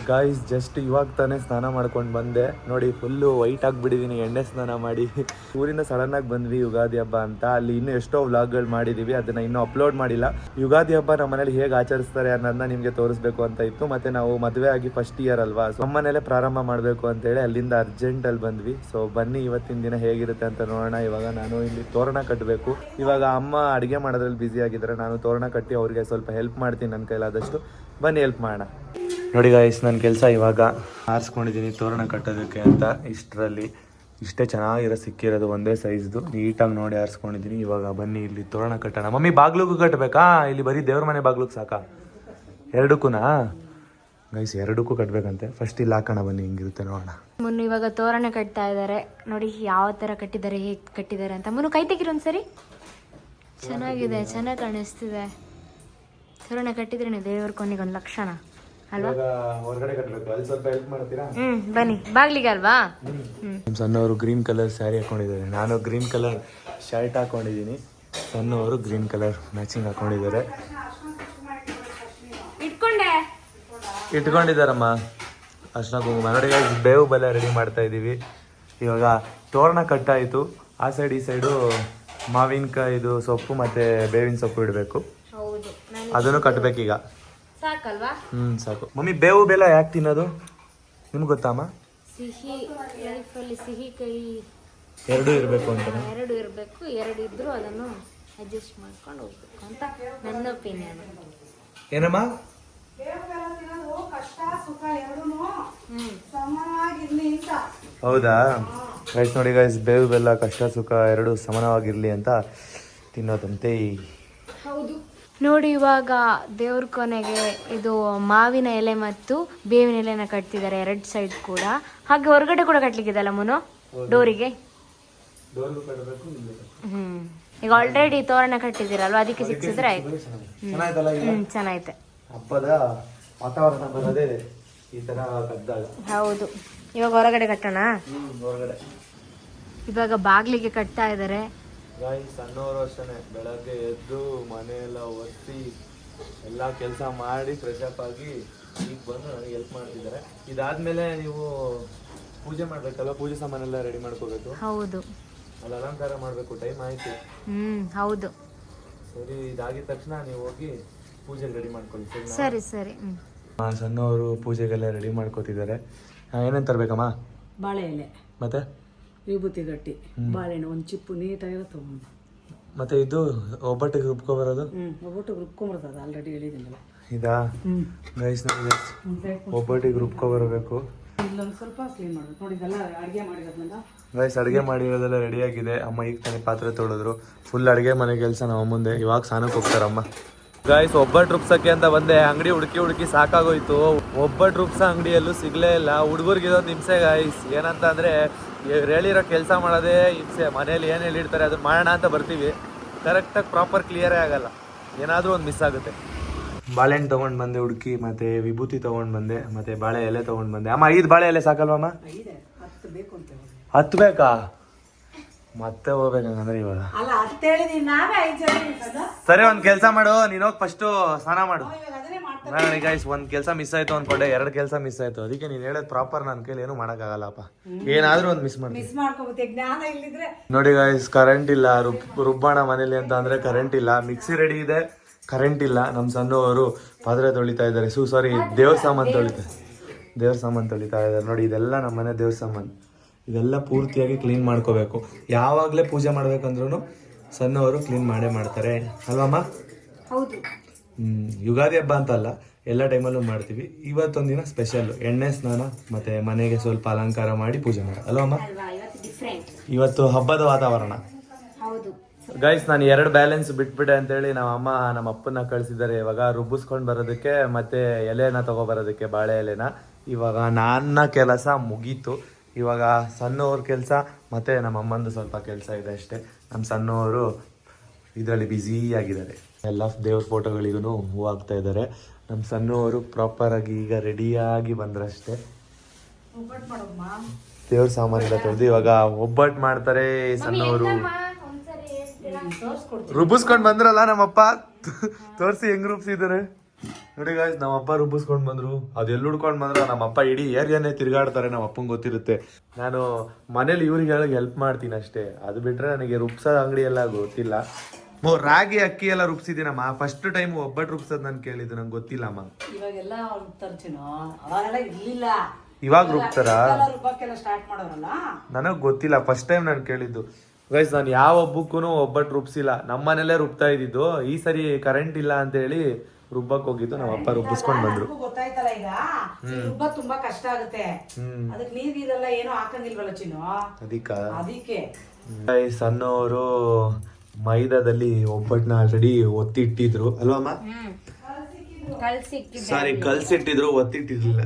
ಗಾಯ್ಸ್ ಜಸ್ಟ್ ಇವಾಗ ತಾನೇ ಸ್ನಾನ ಮಾಡ್ಕೊಂಡು ಬಂದೆ ನೋಡಿ. ಫುಲ್ಲು ವೈಟ್ ಆಗಿಬಿಟ್ಟಿದ್ದೀನಿ ಎಣ್ಣೆ ಸ್ನಾನ ಮಾಡಿ. ಊರಿಂದ ಸಡನ್ ಆಗಿ ಬಂದ್ವಿ ಯುಗಾದಿ ಹಬ್ಬ ಅಂತ. ಅಲ್ಲಿ ಇನ್ನೂ ಎಷ್ಟೋ ವ್ಲಾಗ್ಗಳು ಮಾಡಿದೀವಿ, ಅದನ್ನ ಇನ್ನೂ ಅಪ್ಲೋಡ್ ಮಾಡಿಲ್ಲ. ಯುಗಾದಿ ಹಬ್ಬ ನಮ್ಮ ಮನೇಲಿ ಹೇಗೆ ಆಚರಿಸ್ತಾರೆ ಅನ್ನೋದನ್ನ ನಿಮಗೆ ತೋರಿಸ್ಬೇಕು ಅಂತ ಇತ್ತು. ಮತ್ತೆ ನಾವು ಮದುವೆ ಆಗಿ ಫಸ್ಟ್ ಇಯರ್ ಅಲ್ವಾ, ಸೊ ನಮ್ಮ ಮನೇಲೆ ಪ್ರಾರಂಭ ಮಾಡಬೇಕು ಅಂತೇಳಿ ಅಲ್ಲಿಂದ ಅರ್ಜೆಂಟಲ್ಲಿ ಬಂದ್ವಿ. ಸೊ ಬನ್ನಿ ಇವತ್ತಿನ ದಿನ ಹೇಗಿರುತ್ತೆ ಅಂತ ನೋಡೋಣ. ಇವಾಗ ನಾನು ಇಲ್ಲಿ ತೋರಣ ಕಟ್ಟಬೇಕು. ಇವಾಗ ಅಮ್ಮ ಅಡುಗೆ ಮಾಡೋದ್ರಲ್ಲಿ ಬ್ಯುಸಿ ಆಗಿದ್ದಾರೆ. ನಾನು ತೋರಣ ಕಟ್ಟಿ ಅವ್ರಿಗೆ ಸ್ವಲ್ಪ ಹೆಲ್ಪ್ ಮಾಡ್ತೀನಿ ನನ್ನ ಕೈಲಾದಷ್ಟು. ಬನ್ನಿ ಹೆಲ್ಪ್ ಮಾಡೋಣ. ನೋಡಿ ಗಾಯ್ಸ್, ನನ್ನ ಕೆಲಸ ಇವಾಗ ಆರಿಸ್ಕೊಂಡಿದ್ದೀನಿ ತೋರಣ ಕಟ್ಟೋದಕ್ಕೆ ಅಂತ. ಇಷ್ಟೇ ಚೆನ್ನಾಗಿರೋ ಸಿಕ್ಕಿರೋದು, ಒಂದೇ ಸೈಜ್ದು ನೀಟಾಗಿ ನೋಡಿ ಆರಿಸ್ಕೊಂಡಿದ್ದೀನಿ. ಇವಾಗ ಬನ್ನಿ ಇಲ್ಲಿ ತೋರಣ ಕಟ್ಟೋಣ. ಮಮ್ಮಿ ಬಾಗ್ಲಿಗೂ ಕಟ್ಟಬೇಕಾ? ಇಲ್ಲಿ ಬರೀ ದೇವ್ರ ಮನೆ ಬಾಗ್ಲಿಗೆ ಸಾಕಾ? ಎರಡಕ್ಕೂನಾ ಗೈಸ್? ಎರಡಕ್ಕೂ ಕಟ್ಟಬೇಕಂತೆ. ಫಸ್ಟ್ ಇಲ್ಲಿ ಹಾಕೋಣ ಬನ್ನಿ, ಹಿಂಗಿರುತ್ತೆ ನೋಡೋಣ. ಮುನ್ನು ಇವಾಗ ತೋರಣ ಕಟ್ತಾ ಇದ್ದಾರೆ ನೋಡಿ, ಯಾವ ಥರ ಕಟ್ಟಿದ್ದಾರೆ, ಹೇಗೆ ಕಟ್ಟಿದ್ದಾರೆ ಅಂತ. ಮುನ್ನು ಕೈ ತೆಗಿರು ಒಂದ್ಸರಿ. ಚೆನ್ನಾಗಿದೆ, ಚೆನ್ನಾಗಿ ಕಾಣಿಸ್ತಿದೆ. ತೋರಣ ಕಟ್ಟಿದ್ರೆ ದೇವ್ರ ಕೊನೆಗೆ ಒಂದು ಲಕ್ಷಣ ಅಲ್ವಾ? ಹೊರಗಡೆ ಕಟ್ಟಬೇಕು, ಅಲ್ಲಿ ಸ್ವಲ್ಪ ಹೆಲ್ಪ್ ಮಾಡ್ತೀರಾ? ಬನ್ನಿ ಬಾಗ್ಲಿಗೆ ಅಲ್ವಾ? ನಮ್ಮ ಸಣ್ಣವರು ಗ್ರೀನ್ ಕಲರ್ ಸ್ಯಾರಿ ಹಾಕೊಂಡಿದ್ದಾರೆ, ನಾನು ಗ್ರೀನ್ ಕಲರ್ ಶರ್ಟ್ ಹಾಕೊಂಡಿದ್ದೀನಿ. ಸಣ್ಣವರು ಗ್ರೀನ್ ಕಲರ್ ಮ್ಯಾಚಿಂಗ್ ಹಾಕೊಂಡಿದ್ದಾರೆ. ಇಟ್ಕೊಂಡಿದ್ದಾರಮ್ಮ ಅರ್ಶಿನ ಕುಂಕುಮ. ನೋಡಿ ಬೇವು ಬೆಲ್ಲ ರೆಡಿ ಮಾಡ್ತಾ ಇದ್ದೀವಿ. ಇವಾಗ ತೋರಣ ಕಟ್ಟಾಯಿತು. ಆ ಸೈಡ್ ಈ ಸೈಡು ಮಾವಿನಕಾಯಿದು ಸೊಪ್ಪು ಮತ್ತೆ ಬೇವಿನ ಸೊಪ್ಪು ಇಡಬೇಕು. ಅದನ್ನು ಕಟ್ಟಬೇಕೀಗ. ಸಾಕಲ್ವಾ? ಸಾಕು. ಮಮ್ಮಿ ಬೇವು ಬೆಲ್ಲ ಯಾಕೆ ತಿನ್ನೋದು ನಿಮ್ಗೆ ಗೊತ್ತಮ್ಮ? ಸಿಹಿ ಲೈಫಲ್ಲಿ ಸಿಹಿ ಕಹಿ ಎರಡು ಇರಬೇಕು ಅಂತ. ಎರಡು ಇರಬೇಕು, ಎರಡು ಇದ್ರೂ ಅದನ್ನು ಅಡ್ಜಸ್ಟ್ ಮಾಡ್ಕೊಂಡು ಹೋಗ್ಬೇಕು ಅಂತ ನನ್ನ ಒಪಿನಿಯನ್. ಏನಮ್ಮ? ಕಷ್ಟ ಸುಖ ಎರಡೂ ಸಮಾನವಾಗಿರ್ಲಿ ಅಂತ. ಹೌದಾ ಗೈಸ್? ನೋಡಿ ಗೈಸ್, ಬೇವು ಬೆಲ್ಲ ಕಷ್ಟ ಸುಖ ಎರಡು ಸಮಾನವಾಗಿರ್ಲಿ ಅಂತ ತಿನ್ನೋದಂತೆ. ಹೌದು ನೋಡಿ, ಇವಾಗ ದೇವ್ರ ಕೊನೆಗೆ ಇದು ಮಾವಿನ ಎಲೆ ಮತ್ತು ಬೇವಿನ ಎಲೆನ ಕಟ್ತಿದ್ದಾರೆ ಎರಡು ಸೈಡ್ ಕೂಡ. ಹಾಗೆ ಹೊರಗಡೆ ಕೂಡ ಕಟ್ಲಿಕ್ಕಿದಲ್ಲ ಮುನು ಡೋರಿಗೆ. ಈಗ ಆಲ್ರೆಡಿ ತೋರಣ ಕಟ್ಟಿದ್ದೀರಲ್ವ, ಅದಕ್ಕೆ ಸಿಕ್ಸಿದ್ರೆ ಆಯ್ತು. ಚೆನ್ನಾಗೈತೆ. ಹಬ್ಬದ ವಾತಾವರಣ ಬರೋದೇ ಈ ತರ ಕಟ್ಟಿದಾಗ. ಹೌದು, ಇವಾಗ ಹೊರಗಡೆ ಕಟ್ಟೋಣ. ಹೊರಗಡೆ ಇವಾಗ ಬಾಗ್ಲಿಗೆ ಕಟ್ತಾ ಇದ್ದಾರೆ. ಸಣ್ಣವರು ಅಷ್ಟೇ ಬೆಳಗ್ಗೆ ಎದ್ದು ಮನೆಯೆಲ್ಲ ಒರೆಸಿ ಎಲ್ಲ ಕೆಲಸ ಮಾಡಿ ಫ್ರೆಶ್ ಅಪ್ ಆಗಿ ಈಗ ಬಂದು ನನಗೆ ಹೆಲ್ಪ್ ಮಾಡ್ತಿದ್ದಾರೆ. ಇದಾದ್ಮೇಲೆ ನೀವು ಪೂಜೆ ಮಾಡ್ಬೇಕಲ್ವ, ಪೂಜೆ ಸಾಮಾನೆಲ್ಲ ರೆಡಿ ಮಾಡ್ಕೋಬೇಕು. ಹೌದು, ಅಲ್ಲಿ ಅಲಂಕಾರ ಮಾಡ್ಬೇಕು. ಟೈಮ್ ಆಯ್ತು. ಹೌದು. ಸರಿ, ಇದಾಗಿದ ತಕ್ಷಣ ನೀವು ಹೋಗಿ ಪೂಜೆಗೆ ರೆಡಿ ಮಾಡ್ಕೊಳ್ಳಿ. ಸರಿ ಸರಿ. ಸಣ್ಣವರು ಪೂಜೆಗೆಲ್ಲ ರೆಡಿ ಮಾಡ್ಕೋತಿದ್ದಾರೆ. ಏನೇನು ತರ್ಬೇಕಮ್ಮ? ಬಾಳೆ ಎಲೆ ಮತ್ತೆ ವಿಭೂತಿ ಗಟ್ಟಿ, ಬಾಳೆಹಣ್ಣು ಒಂದು ಚಿಪ್ಪು ನೀಟಾಗಿರೋ ತಗೊಂಡು. ಮತ್ತೆ ಇದು ಒಬ್ಬಟ್ಟಿಗೆ ರುಬ್ಕೊಬರೋದು. ಒಬ್ಬಟ್ಟು ರುಬ್ಕೊಂಬರ್ತದೆ, ಆಲ್ರೆಡಿ ಹೇಳಿದ್ದೀನಲ್ಲ. ಇದಾ ಗೈಸ್? ಒಬ್ಬಟ್ಟಿಗೆ ರುಬ್ಕೊಬರಬೇಕು. ಇಲ್ಲೊಂದು ಸ್ವಲ್ಪ ಕ್ಲೀನ್ ಮಾಡ್ಬೇಕು ನೋಡಿ. ಇದೆಲ್ಲ ಅಡುಗೆ ಮಾಡಿರೋದ್ರಿಂದ ಗೈಸ್ ಅಡುಗೆ ಮಾಡಿರೋದೆಲ್ಲ ರೆಡಿಯಾಗಿದೆ. ಅಮ್ಮ ಈಗ ತಾನೇ ಪಾತ್ರೆ ತೊಳೆದ್ರು. ಫುಲ್ ಅಡುಗೆ ಮನೆ ಕೆಲಸ ನಾವು ಮುಂದೆ. ಇವಾಗ ಸ್ನಾನಕ್ಕೆ ಹೋಗ್ತಾರಮ್ಮ. ಗೈಸ್ ಒಬ್ಬಟ್ಟು ರುಬ್ಸಕ್ಕೆ ಅಂತ ಬಂದೆ. ಅಂಗಡಿ ಹುಡುಕಿ ಸಾಕಾಗೋಯ್ತು. ಒಬ್ಬಟ್ಟು ರುಬ್ಸೋ ಅಂಗಡಿಯಲ್ಲೂ ಸಿಗಲೇ ಇಲ್ಲ. ಹುಡುಗರಿಗೆ ಇದೊಂದು ಹಿಂಸೆ ಗೈಸ್. ಏನಂತ ಅಂದರೆ ಹೇಳಿರೋ ಕೆಲಸ ಮಾಡೋದೇ ಹಿಂಸೆ. ಮನೇಲಿ ಏನು ಹೇಳಿರ್ತಾರೆ ಅದನ್ನ ಮಾಡೋಣ ಅಂತ ಬರ್ತೀವಿ, ಕರೆಕ್ಟಾಗಿ ಪ್ರಾಪರ್ ಕ್ಲಿಯರೇ ಆಗಲ್ಲ. ಏನಾದರೂ ಒಂದು ಮಿಸ್ ಆಗುತ್ತೆ. ಬಾಳೆಹಣ್ಣು ತೊಗೊಂಡು ಬಂದೆ ಹುಡುಕಿ, ಮತ್ತು ವಿಭೂತಿ ತೊಗೊಂಡು ಬಂದೆ, ಮತ್ತು ಬಾಳೆ ಎಲೆ ತೊಗೊಂಡು ಬಂದೆ. ಅಮ್ಮ 5 ಬಾಳೆ ಎಲೆ ಸಾಕಲ್ವಮ್ಮ? 10 ಬೇಕು ಅಂತ ಹೇಳಿ. ಹತ್ಬೇಕಾ? ಮತ್ತೆ ಹೋಗ್ಬೇಕಂದ್ರೆ ಇವಾಗ. ಅಲ್ಲ ಅಂತ ಹೇಳಿದೀನಿ, ನಾವೇ 5 ಜನ ಇರ್ತದ. ಸರಿ, ಒಂದ್ ಕೆಲ್ಸ ಮಾಡು, ನೀನ್ ಹೋಗಿ ಫಸ್ಟ್ ಸ್ನಾನ ಮಾಡು. ಇವಾಗ ಅದನ್ನೇ ಮಾಡ್ತಾರೆ. ನಾನು ಗೈಸ್ ಒಂದ್ ಕೆಲಸ ಮಿಸ್ ಆಯ್ತು ಅನ್ಕೊಂಡೆ, 2 ಕೆಲಸ ಮಿಸ್ ಆಯ್ತು. ಅದಕ್ಕೆ ನೀನ್ ಹೇಳೋದ್ ಪ್ರಾಪರ್ ನನ್ನ ಕೈಲಿ ಏನು ಮಾಡಕ್ಕಾಗಲ್ಲಪ್ಪ. ಏನಾದ್ರೂ ಒಂದ್ ಮಿಸ್ ಮಾಡ್ತೀನಿ. ಮಿಸ್ ಮಾಡ್ಕೋಬಹುದು, ಜ್ಞಾನ ಇಲ್ಲಿದ್ರೆ. ನೋಡಿ ಗೈಸ್, ಕರೆಂಟ್ ಇಲ್ಲ, ರುಬ್ಬಾಣ ಮನೇಲಿ ಅಂತ ಅಂದ್ರೆ ಕರೆಂಟ್ ಇಲ್ಲ. ಮಿಕ್ಸಿ ರೆಡಿ ಇದೆ, ಕರೆಂಟ್ ಇಲ್ಲ. ನಮ್ಮ ಸಣ್ಣವರು ಪಾತ್ರೆ ತೊಳಿತಾ ಇದ್ದಾರೆ, ಸಾರಿ ದೇವ್ರ ಸಾಮಾನು ತೊಳಿತಾ ಇದ್ದಾರೆ. ನೋಡಿ, ಇದೆಲ್ಲ ನಮ್ಮ ಮನೆ ದೇವ್ರ ಸಾಮಾನು. ಇದೆಲ್ಲ ಪೂರ್ತಿಯಾಗಿ ಕ್ಲೀನ್ ಮಾಡ್ಕೋಬೇಕು. ಯಾವಾಗಲೇ ಪೂಜೆ ಮಾಡ್ಬೇಕಂದ್ರೂ ಸಣ್ಣವರು ಕ್ಲೀನ್ ಮಾಡೇ ಮಾಡ್ತಾರೆ ಅಲ್ವಮ್ಮ? ಹೌದು. ಯುಗಾದಿ ಹಬ್ಬ ಅಂತಲ್ಲ, ಎಲ್ಲ ಟೈಮಲ್ಲೂ ಮಾಡ್ತೀವಿ. ಇವತ್ತೊಂದಿನ ಸ್ಪೆಷಲ್, ಎಣ್ಣೆ ಸ್ನಾನ ಮತ್ತೆ ಮನೆಗೆ ಸ್ವಲ್ಪ ಅಲಂಕಾರ ಮಾಡಿ ಪೂಜೆ ಮಾಡೋದು ಅಲ್ವಮ್ಮ? ಇವತ್ತು ಹಬ್ಬದ ವಾತಾವರಣ. ಗೈಸ್, ನಾನು 2 ಬ್ಯಾಲೆನ್ಸ್ ಬಿಟ್ಬಿಟ್ಟೆ ಅಂತೇಳಿ ನಮ್ಮ ಅಪ್ಪನ ಕಳಿಸಿದ್ದಾರೆ ಇವಾಗ ರುಬ್ಬಿಸ್ಕೊಂಡು ಬರೋದಕ್ಕೆ ಮತ್ತೆ ಎಲೆನ ತಗೊಬರೋದಕ್ಕೆ, ಬಾಳೆ ಎಲೆನ. ಇವಾಗ ನನ್ನ ಕೆಲಸ ಮುಗೀತು. ಇವಾಗ ಸಣ್ಣವ್ರ ಕೆಲಸ ಮತ್ತೆ ನಮ್ಮ ಅಮ್ಮಂದು ಸ್ವಲ್ಪ ಕೆಲಸ ಇದೆ ಅಷ್ಟೇ. ನಮ್ಮ ಸಣ್ಣವರು ಇದರಲ್ಲಿ ಬ್ಯುಸಿ ಆಗಿದ್ದಾರೆ. ಎಲ್ಲ ದೇವ್ರ ಫೋಟೋಗಳಿಗೂ ಹೂ ಆಗ್ತಾ ಇದ್ದಾರೆ. ನಮ್ಮ ಸಣ್ಣವರು ಪ್ರಾಪರ್ ಆಗಿ ಈಗ ರೆಡಿಯಾಗಿ ಬಂದ್ರಷ್ಟೇ. ದೇವ್ರ ಸಾಮಾನೆಲ್ಲ ತೊಳೆದು ಇವಾಗ ಒಬ್ಬಟ್ಟು ಮಾಡ್ತಾರೆ ಸಣ್ಣವರು. ರುಬ್ಬಿಸ್ಕೊಂಡ್ ಬಂದ್ರಲ್ಲ ನಮ್ಮಪ್ಪ, ತೋರಿಸಿ ಹೆಂಗ್ ರುಬ್ಸಿದ್ದಾರೆ ನೋಡಿ ಗಾಯ್ಸ್. ನಮ್ಮಪ್ಪ ರುಬ್ಬಿಸ್ಕೊಂಡ್ ಬಂದ್ರು, ಅದೆಲ್ಲ ಹುಡ್ಕೊಂಡ್ ಬಂದ್ರು. ನಮ್ಮಪ್ಪ ಇಡೀ ಏರಿಯಾನೇ ತಿರ್ಗಾಡ್ತಾರೆ, ನಮ್ಮ ಅಪ್ಪಂಗೆ ಗೊತ್ತಿರುತ್ತೆ. ನಾನು ಮನೇಲಿ ಇವ್ರಿಗೆ ಹೇಳಕ್ ಹೆಲ್ಪ್ ಮಾಡ್ತೀನಿ ಅಷ್ಟೇ. ಅದು ಬಿಟ್ರೆ ನನಗೆ ರುಬ್ಸೋ ಅಂಗಡಿ ಎಲ್ಲ ಗೊತ್ತಿಲ್ಲ. ರಾಗಿ ಅಕ್ಕಿ ಎಲ್ಲ ರುಬ್ಸಿದ್ದೀನಮ್ಮ. ಫಸ್ಟ್ ಟೈಮ್ ಒಬ್ಬಟ್ಟು ರುಬ್ಸೋದು ನಾನು ಕೇಳಿದ್ದು, ನಂಗೆ ಗೊತ್ತಿಲ್ಲಮ್ಮ. ಇವಾಗೆಲ್ಲ ಅವಾಗೆಲ್ಲ ಇರ್ಲಿಲ್ಲ. ಇವಾಗ ರುಬ್ತಾರ? ಸ್ಟಾರ್ಟ್ ಮಾಡೋರಲ್ಲ, ನನಗ್ ಗೊತ್ತಿಲ್ಲ, ಫಸ್ಟ್ ಟೈಮ್ ನಾನು ಕೇಳಿದ್ದು. ಗೈಸ್, ನಾನು ಯಾವ ಹಬ್ಬಕ್ಕೂ ಒಬ್ಬಟ್ಟು ರುಬ್ಸಿಲ್ಲ, ನಮ್ಮ ಮನೇಲೆ ರುಬ್ತಾ ಇದ್ದಿದ್ದು. ಈ ಸರಿ ಕರೆಂಟ್ ಇಲ್ಲ ಅಂತ ಹೇಳಿ ರುಬ್ಬಕ್ ಹೋಗಿದ್ದು, ನಮ್ಮ ಅಪ್ಪ ರುಬ್ಬಿಸ್ಕೊಂಡ್ ಬಂದ್ರು. ಗೊತ್ತಾಯ್ತಲ್ಲ, ಈಗ ರುಬ್ಬ ತುಂಬಾ ಕಷ್ಟ ಆಗುತ್ತೆ. ಅದಕ್ಕೆ ನೀರೆಲ್ಲ ಏನೋ ಹಾಕಂಗಿಲ್ವಲ್ಲ ಚಿನ್ನು, ಅದಕ್ಕೆ. ಸಣ್ಣವರು ಮೈದಾದಲ್ಲಿ ಒಬ್ಬಟ್ಟನ್ನ ಆಲ್ರೆಡಿ ಒತ್ತಿಟ್ಟಿದ್ರು ಅಲ್ವಮ್ಮ? ಸಾರಿ, ಕಲ್ಸಿಟ್ಟಿದ್ರು, ಒತ್ತಿಟ್ಟಿರ್ಲಿಲ್ಲ.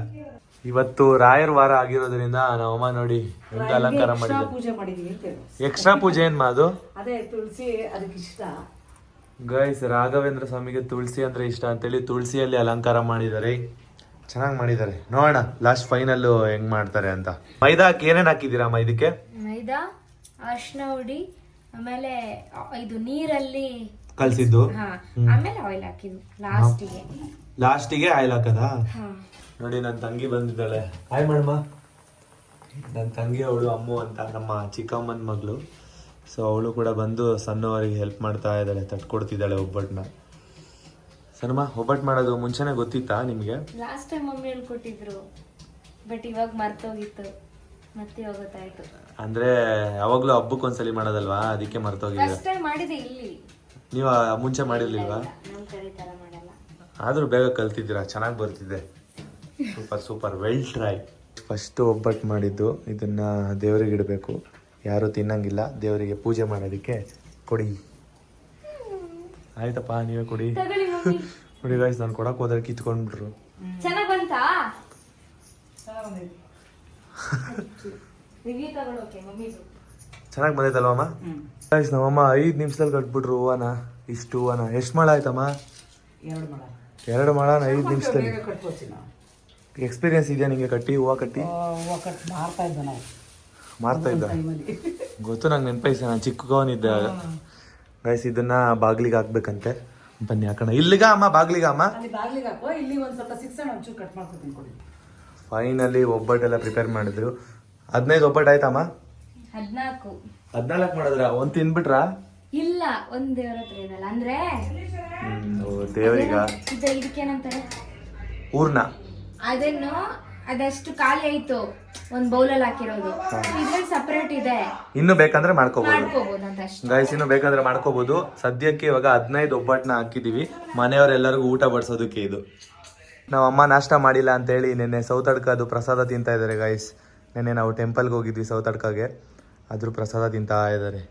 ಇವತ್ತು ರಾಯರ ವಾರ ಆಗಿರೋದ್ರಿಂದ ನಮ್ಮಮ್ಮ ನೋಡಿ ಹೆಂಗ ಅಲಂಕಾರ ಮಾಡಿದ್ರು. ಪೂಜೆ ಮಾಡಿದೀವಿ. ಎಕ್ಸ್ಟ್ರಾ ಪೂಜೆ ಏನ್ಮಾ ಅದು? ಅದೇ ತುಳಸಿ, ಅದಕ್ಕೆ ಇಷ್ಟ. ಗೈಸ್, ರಾಘವೇಂದ್ರ ಸ್ವಾಮಿಗೆ ತುಳಸಿ ಅಂದ್ರೆ ಇಷ್ಟ ಅಂತೇಳಿ ತುಳಸಿಯಲ್ಲಿ ಅಲಂಕಾರ ಮಾಡಿದ್ದಾರೆ. ಚೆನ್ನಾಗಿ ಮಾಡಿದ್ದಾರೆ. ನೋಡೋಣ ಲಾಸ್ಟ್ ಫೈನಲ್ ಹೆಂಗ್ ಮಾಡ್ತಾರೆ ಅಂತ. ಮೈದಾ ಏನೇನ್ ಹಾಕಿದ್ದೀರಮ್ಮ ಇದಕ್ಕೆ? ಮೈದಾ, ಅರಿಶಿನ ಹುಡಿ, ಆಮೇಲೆ ಇದು ನೀರಲ್ಲಿ ಕಲ್ಸಿದ್ದು, ಆಮೇಲೆ ಆಯಿಲ್ ಹಾಕಿದ್ವಿ ಲಾಸ್ಟಿಗೆ ಆಯಿಲ್ ಹಾಕದಾ? ನೋಡಿ, ನನ್ನ ತಂಗಿ ಬಂದಿದ್ದಾಳೆ. ಹಾಯ್ ಮಾಡಮ್ಮ. ನನ್ನ ತಂಗಿ ಅವಳು ಅಮ್ಮು ಅಂತ, ನಮ್ಮ ಚಿಕ್ಕಮ್ಮನ ಮಗಳು. ಸೊ ಅವಳು ಕೂಡ ಬಂದು ಸಣ್ಣವರಿಗೆ ಹೆಲ್ಪ್ ಮಾಡ್ತಾ ಇದ್ದಾಳೆ, ತಟ್ಕೊಡ್ತಿದ್ದಾಳೆ ಒಬ್ಬಟ್ಟನ್ನ. ಸಣ್ಣಮ್ಮ, ಒಬ್ಬಟ್ಟು ಮಾಡೋದು ಮುಂಚೆನೆ ಗೊತ್ತಿತ್ತಾ ನಿಮಗೆ? ಲಾಸ್ಟ್ ಟೈಮ್ ಮಮ್ಮಿ ಹೇಳ್ಕೊಟ್ಟಿದ್ರು, ಬಟ್ ಇವಾಗ ಮರ್ತೋಗಿತ್ತು, ಮತ್ತೆ ಇವಾಗ ಗೊತ್ತಾಯ್ತು. ಅಂದ್ರೆ ಯಾವಾಗ್ಲೂ ಹಬ್ಬಕ್ಕೆ ಒಂದ್ಸಲಿ ಮಾಡೋದಲ್ವಾ, ಅದಕ್ಕೆ ಮರ್ತೋಗಿದೆ. ಫಸ್ಟ್ ಟೈಮ್ ಮಾಡಿದೆ ಇಲ್ಲಿ. ನೀವು ಮುಂಚೆ ಮಾಡಿರ್ಲಿಲ್ವಾ? ನಮ್ಮ ಕಡೆ ತರ ಮಾಡಲ್ಲ. ಆದ್ರೂ ಬೇಗ ಕಲ್ತಿದ್ದೀರಾ, ಚೆನ್ನಾಗಿ ಬರ್ತಿದೆ. Super well try. ಫಸ್ಟ್ ಒಬ್ಬಟ್ಟು ಮಾಡಿದ್ದು, ಇದನ್ನ ದೇವರಿಗೆ ಇಡಬೇಕು, ಯಾರು ತಿನ್ನಂಗಿಲ್ಲ. ದೇವರಿಗೆ ಪೂಜೆ ಮಾಡೋದಕ್ಕೆ ಕೊಡಿ. ಆಯ್ತಪ್ಪ, ನೀವೇ ಕೊಡಿ. ನೋಡಿ ಗಾಯ್ಸ್, ನಾನು ಕೊಡಕ್ ಹೋದ್ರೆ ಕಿತ್ಕೊಂಡ್ಬಿಟ್ರು. ಚೆನ್ನಾಗ್ ಬಂತಾ? ಚೆನ್ನಾಗಿ ಬಂದೈತಲ್ವಮ್ಮ? ಗಾಯ್ಸ್, ನಮ್ಮಮ್ಮ 5 ನಿಮಿಷದಲ್ಲಿ ಕಟ್ಬಿಟ್ರು ಹೂವನ. ಇಷ್ಟು ಹೂವನ ಎಷ್ಟು ಮಾಳ ಆಯ್ತಮ್ಮ? 2 ಮಾಳನ 5 ನಿಮಿಷದಲ್ಲಿ. ಎಕ್ಸ್ಪೀರಿಯನ್ಸ್ ಇದೆಯಾ ನಿಂಗೆ ಕಟ್ಟಿ ಹೂವು ಕಟ್ಟಿ? ಮಾರ್ತಾ ಇದ್ದ ಗೊತ್ತು ನಂಗೆ, ನೆನಪೈಸ, ನಾನು ಚಿಕ್ಕವನಿದ್ದೆ. ಗೈಸ್, ಇದನ್ನ ಬಾಗ್ಲಿಗೆ ಹಾಕ್ಬೇಕಂತೆ. ಬನ್ನಿ ಹಾಕೋಣ. ಇಲ್ಲಿಗ ಅಮ್ಮ? ಬಾಗ್ಲಿಗ ಅಮ್ಮ? ಫೈನಲಿ ಒಬ್ಬಟ್ಟೆಲ್ಲ ಪ್ರಿಪೇರ್ ಮಾಡಿದ್ರು. 15 ಒಬ್ಬಟ್ಟು ಆಯ್ತಮ್ಮ? 14 ಮಾಡಿದ್ರ? ಒಂದ್ ತಿನ್ಬಿಟ್ರಾ? ಇಲ್ಲ, ಒಂದ್ ದೇವ್ರ ಹತ್ರ ಇದಲ್ಲ ಅಂದ್ರೆ ದೇವರಿಗ ಇದಕ್ಕೇನಂತಾರೆ, ಊರ್ನ. ಅದನ್ನು ಅದಷ್ಟು ಖಾಲಿ ಆಯ್ತು, ಒಂದ್ ಬೌಲಲ್ಲಿ ಹಾಕಿರೋದು. ಇದ್ರಲ್ಲಿ ಸಪರೇಟ್ ಇದೆ, ಇನ್ನು ಬೇಕಂದ್ರೆ ಮಾಡ್ಕೋಬಹುದು ಅಂತ ಅಷ್ಟೇ. ಗೈಸ್, ಇನ್ನು ಬೇಕಾದ್ರೆ ಮಾಡ್ಕೋಬಹುದು. ಸದ್ಯಕ್ಕೆ ಇವಾಗ 15 ಒಬ್ಬಟ್ಟನ್ನ ಹಾಕಿದೀವಿ. ಮನೆಯವರೆಲ್ಲರಿಗೂ ಊಟ ಬಡಿಸೋದಕ್ಕೆ ಇದು. ನಾವು ಅಮ್ಮ ನಾಷ್ಟ ಮಾಡಿಲ್ಲ ಅಂತೇಳಿ ನಿನ್ನೆ ಸೌತಡ್ಕದು ಪ್ರಸಾದ ತಿಂತಾ ಇದ್ದಾರೆ ಗೈಸ್. ನಿನ್ನೆ ನಾವು ಟೆಂಪಲ್ಗೆ ಹೋಗಿದ್ವಿ ಸೌತಡ್ಕಗೆ, ಅದ್ರ ಪ್ರಸಾದ ತಿಂತಾ ಇದ್ದಾರೆ.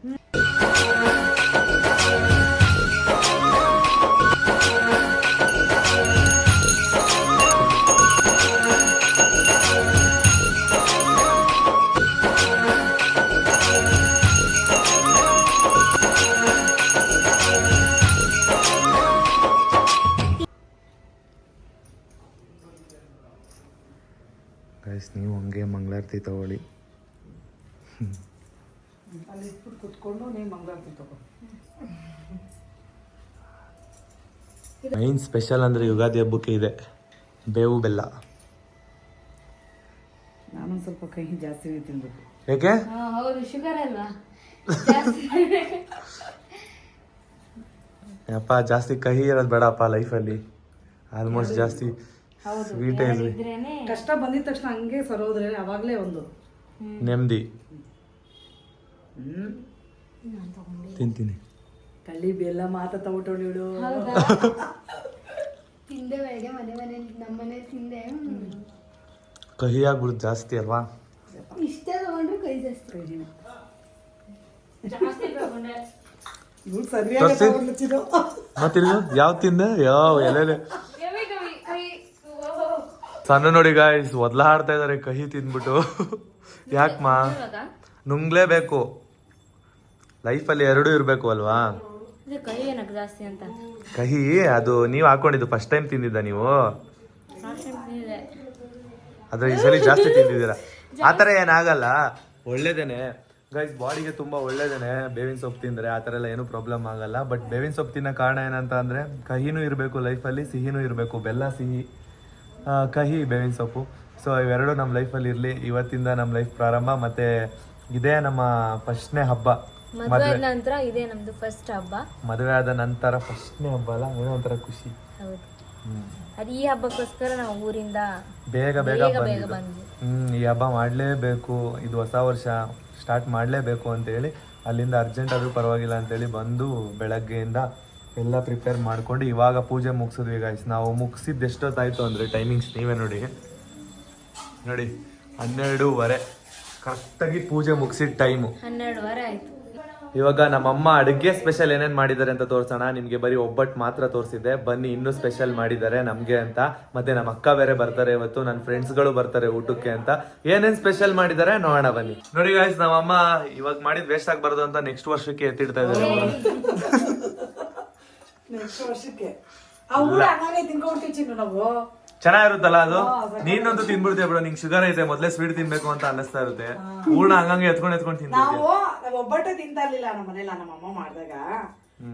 ಗೈಸ್, ನೀವು ಹಂಗೆ ಮಂಗಳಾರತಿ ತಗೊಳ್ಳಿ. ಅಲ್ಲಿ ಇಟ್ಬಿಟ್ಟು ಕುತ್ಕೊಂಡು ನೀವು ಮಂಗಳಾರತಿ ತಗೋ. ಮೈನ್ ಸ್ಪೆಷಲ್ ಅಂದರೆ ಯುಗಾದಿ ಹಬ್ಬಕ್ಕೆ ಇದೆ ಬೇವು ಬೆಲ್ಲ. ನಾನೊಂದು ಸ್ವಲ್ಪ ಕಹಿ ಜಾಸ್ತಿನೇ ತಿನ್ಬೇಕು. ಯಾಕೆ? ಹೌದು, ಶುಗರ್ ಅಲ್ವಾ? ಅಪ್ಪ ಜಾಸ್ತಿ ಕಹಿ ಇರೋದು ಬೇಡಪ್ಪ ಲೈಫಲ್ಲಿ. ಆಲ್ಮೋಸ್ಟ್ ಜಾಸ್ತಿ ಸ್ವೀಟ್ ಇರಲಿ. ಕಷ್ಟ ಬಂದಿದ ತಕ್ಷಣ ಹಂಗೆ ಸರೋದ್ರೆ ಅವಾಗಲೇ ಒಂದು ನೆಮ್ಮದಿ. ತಿಂತೀನಿ. ಕಳ್ಳಿ ಬೆಲ್ಲ ಮಾತ ತಗೊಟ್ಟೋಳು. ತಿಂದೆ ಬೆಳಗ್ಗೆ ಮನೇಲಿ ನಮ್ಮನೆ ತಿಂದೆ. ಕಹಿ ಆಗ್ಬಿಡುದು ಜಾಸ್ತಿ ಅಲ್ವಾ? ಇಷ್ಟ ತಗೊಂಡ್ರು ಕೈ ಜಾಸ್ತಿ. ಇವ್ರು ಸರಿಯಾಗಿ ತಗೊಂಡ್ಲಚ್ಚಿದ್ದು. ಮತ್ತಿರ್ಗು ಯಾವ ತಿಂದೆ ಯಾವ ಎಲೆ ಸಣ್ಣ ನೋಡಿ ಗಾಯ್ಸ್ ಒದ್ಲಾಡ್ತಾ ಇದಾರೆ ಕಹಿ ತಿಂದ್ಬಿಟ್ಟು. ಯಾಕಮ್ಮ? ನುಂಗ್ಲೇಬೇಕು, ಲೈಫಲ್ಲಿ ಎರಡೂ ಇರಬೇಕು ಅಲ್ವಾ? ಕಹಿ ಏನಕ್ಕೆ ಜಾಸ್ತಿ ಅಂತ? ಕಹಿ ಅದು ನೀವು ಹಾಕೊಂಡಿದ್ದು ಫಸ್ಟ್ ಟೈಮ್ ತಿಂದಿದ್ದ ನೀವು? ಆದ್ರೆ ಈ ಸಲ ಜಾಸ್ತಿ ತಿಂದಿದ್ದೀರಾ. ಆ ಥರ ಏನಾಗಲ್ಲ, ಒಳ್ಳೇದೇನೆ ಗೈಸ್, ಬಾಡಿಗೆ ತುಂಬ ಒಳ್ಳೇದೇನೆ ಬೇವಿನ ಸೊಪ್ಪು ತಿಂದರೆ. ಆ ಥರ ಎಲ್ಲ ಏನೂ ಪ್ರಾಬ್ಲಮ್ ಆಗಲ್ಲ. ಬಟ್ ಬೇವಿನ ಸೊಪ್ಪು ತಿನ್ನೋ ಕಾರಣ ಏನಂತ ಅಂದರೆ ಕಹಿನೂ ಇರಬೇಕು ಲೈಫಲ್ಲಿ, ಸಿಹಿನೂ ಇರಬೇಕು. ಬೆಲ್ಲ ಸಿಹಿ, ಕಹಿ ಬೇವಿನ ಸೊಪ್ಪು. ಸೊ ಇವೆರಡು ನಮ್ಮ ಲೈಫಲ್ಲಿ ಇರಲಿ. ಇವತ್ತಿಂದ ನಮ್ಮ ಲೈಫ್ ಪ್ರಾರಂಭ. ಮತ್ತು ಇದೇ ನಮ್ಮ ಫಸ್ಟ್ನೇ ಹಬ್ಬ. ಮದುವೆ ನಂತರ ಇದೇ ನಮ್ದು ಫಸ್ಟ್ ಹಬ್ಬ. ಮದುವೆ ಆದ ನಂತರ ಫಸ್ಟ್ನೇ ಹಬ್ಬ ಅಲ್ಲ, ಏನೋ ಒಂಥರ ಖುಷಿ. ಹೌದು, ಅದು ಈ ಹಬ್ಬಕ್ಕೋಸ್ಕರ ನಾವು ಊರಿಂದ ಬೇಗ ಬಂದ್ವಿ. ಈ ಹಬ್ಬ ಮಾಡಲೇಬೇಕು, ಇದು ಹೊಸ ವರ್ಷ ಸ್ಟಾರ್ಟ್ ಮಾಡಲೇಬೇಕು ಅಂತೇಳಿ ಅಲ್ಲಿಂದ ಅರ್ಜೆಂಟ್ ಆದರೂ ಪರವಾಗಿಲ್ಲ ಅಂತೇಳಿ ಬಂದು ಬೆಳಗ್ಗೆಯಿಂದ ಎಲ್ಲ ಪ್ರಿಪೇರ್ ಮಾಡ್ಕೊಂಡು ಇವಾಗ ಪೂಜೆ ಮುಗಿಸಿದ್ವಿ ಗಾಯ್ಸ್. ನಾವು ಮುಗಿಸಿದ್ದು ಎಷ್ಟೊತ್ತಾಯಿತು ಅಂದರೆ ಟೈಮಿಂಗ್ಸ್ ನೀವೇ ನೋಡಿ 12:30 ಕರೆಕ್ಟಾಗಿ ಪೂಜೆ ಮುಗಿಸಿದ ಟೈಮು 12:15 ಆಯಿತು. ಇವಾಗ ನಮ್ಮಮ್ಮ ಅಡುಗೆ ಸ್ಪೆಷಲ್ ಏನೇನು ಮಾಡಿದ್ದಾರೆ ಅಂತ ತೋರಿಸೋಣ. ನಿಮಗೆ ಬರೀ ಒಬ್ಬಟ್ಟು ಮಾತ್ರ ತೋರಿಸಿದ್ದೆ, ಬನ್ನಿ ಇನ್ನೂ ಸ್ಪೆಷಲ್ ಮಾಡಿದ್ದಾರೆ ನಮಗೆ ಅಂತ. ಮತ್ತೆ ನಮ್ಮ ಅಕ್ಕ ಬೇರೆ ಬರ್ತಾರೆ ಇವತ್ತು, ನನ್ನ ಫ್ರೆಂಡ್ಸ್ಗಳು ಬರ್ತಾರೆ ಊಟಕ್ಕೆ ಅಂತ. ಏನೇನು ಸ್ಪೆಷಲ್ ಮಾಡಿದ್ದಾರೆ ನೋಡೋಣ ಬನ್ನಿ. ನೋಡಿ ಗಾಯ್ಸ್, ನಮ್ಮಮ್ಮ ಇವಾಗ ಮಾಡಿದ್ ವೇಸ್ಟ್ ಆಗಬಾರ್ದು ಅಂತ ನೆಕ್ಸ್ಟ್ ವರ್ಷಕ್ಕೆ ಎತ್ತಿಡ್ತಾ ಇದ್ದಾರೆ. ನೆಕ್ಸ್ಟ್ ವರ್ಷಕ್ಕೆ ಆ ಊರ ಹಂಗಾನೆ ತಿನ್ಕೊಂಡ್ಬಿಡ್ತೀವಿ ಚಿನ್ನು ನಾವು. ಚೆನ್ನಾಗಿರುತ್ತಲ್ಲ ಅದು. ನೀನಂತೂ ತಿನ್ಬಿಡ್ತೀಯ ಬಿಡು, ನಿಂಗೆ ಶುಗರ್ ಐತೆ, ಮೊದಲೇ ಸ್ವೀಟ್ ತಿನ್ಬೇಕು ಅಂತ ಅನ್ನಿಸ್ತಾ ಇರುತ್ತೆ. ಹೂರ್ಣ ಹಂಗಂಗೆ ಎತ್ಕೊಂಡು ತಿನ್ಬಿಡ್ತೀವಿ. ನಾವು ಒಬ್ಬಟ್ಟೆ ತಿಂತಾ ಇರ್ಲಿಲ್ಲ ನಮ್ಮ ಮನೇಲಿ. ನಮ್ಮ ಅಮ್ಮ ಮಾಡಿದಾಗ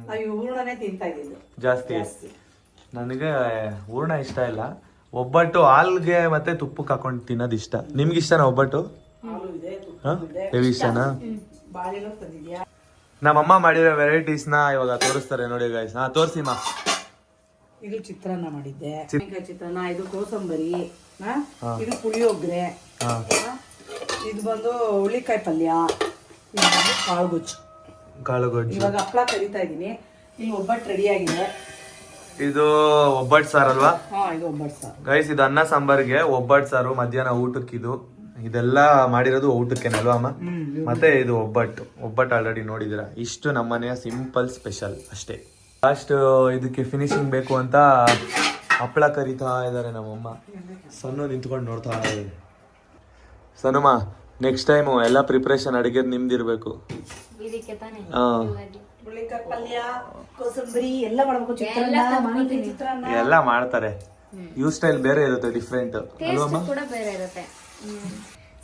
ನಾವು ಈ ಹೂರ್ಣನೇ ತಿಂತಾ ಇದ್ದಿದ್ದು ಜಾಸ್ತಿ. ನನಗೆ ಹೂರ್ಣ ಇಷ್ಟ ಇಲ್ಲ, ಒಬ್ಬಟ್ಟು ಹಾಲ್ಗೆ ಮತ್ತೆ ತುಪ್ಪಕ್ಕೆ ಹಾಕೊಂಡು ತಿನ್ನೋದು ಇಷ್ಟ. ನಿಮ್ಗೆ ಇಷ್ಟನಾ ಒಬ್ಬಟ್ಟು? ಹಾಲು ಇದೆ, ಹೆವಿ ಇಷ್ಟನಾ? ಬಾಳೆಲ್ಲ ತಂದಿದ್ಯಾ? ನಮ್ಮಮ್ಮ ಮಾಡಿರೋ ವೆರೈಟೀಸ್ನ ಇವಾಗ ತೋರಿಸ್ತಾರೆ ನೋಡಿ ಗಾಯ್ಸ್. ತೋರಿಸಿಮ್ಮ. ಇದು ಚಿತ್ರಾನ್ನ ಮಾಡಿದ್ದೆ, ಚಿತ್ರಾನ್ನ. ಇದು ಕೋಸಂಬರಿ, ಇದು ಪುಳಿಯೋಗರೆ, ಇದು ಬಂದು ಹುಳಿಕಾಯಿ ಪಲ್ಯ, ಇದು ಬಂದು ಕಾಳುಗೊಜ್ಜು. ಇವಾಗ ಹಪ್ಪಳ ಕರಿತಾ ಇದೀನಿ. ಇಲ್ಲಿ ಒಬ್ಬಟ್ಟು ರೆಡಿ ಆಗಿದೆ. ಇದು ಒಬ್ಬಟ್ಟು ಸಾರು ಅಲ್ವಾ? ಇದು ಒಬ್ಬಟ್ಟು ಸಾರು ಗೈಸ್. ಇದು ಅನ್ನ ಸಾಂಬಾರ್ಗೆ ಒಬ್ಬಟ್ಟು ಸಾರು, ಮಧ್ಯಾಹ್ನ ಊಟಕ್ಕೆ ಇದೆಲ್ಲ ಮಾಡಿರೋದು ಊಟಕ್ಕೇನೆ ಅಲ್ವಾ ಅಮ್ಮ? ಮತ್ತೆ ಇದು ಒಬ್ಬಟ್ಟು ಆಲ್ರೆಡಿ ನೋಡಿದಿರ. ಇಷ್ಟು ನಮ್ಮನೆಯ ಸಿಂಪಲ್ ಸ್ಪೆಷಲ್ ಅಷ್ಟೇ. ಲಾಸ್ಟ್ ಇದಕ್ಕೆ ಫಿನಿಶಿಂಗ್ ಬೇಕು ಅಂತ ಹಪ್ಪಳ ಕರಿತಾ ಇದ್ದಾರೆ ನಮ್ಮಮ್ಮ. ಸಣ್ಣ ನಿಂತ್ಕೊಂಡು ನೋಡ್ತಾ ಇದ್ದಾರೆ. ಸಣ್ಣಮ್ಮ, ನೆಕ್ಸ್ಟ್ ಟೈಮು ಎಲ್ಲ ಪ್ರಿಪ್ರೇಷನ್ ಅಡಿಗೆದು ನಿಮ್ದಿರ್ಬೇಕು. ಪಲ್ಯ, ಕೋಸಂಬರಿ ಎಲ್ಲ ಮಾಡಬೇಕು. ಚಿತ್ರಾನ್ನ ಎಲ್ಲ ಮಾಡ್ತಾರೆ. ಇವ್ ಸ್ಟೈಲ್ ಬೇರೆ ಇರುತ್ತೆ, ಡಿಫ್ರೆಂಟ್ ಅಲ್ವಮ್ಮ? ಕೂಡ ಬೇರೆ ಇರುತ್ತೆ.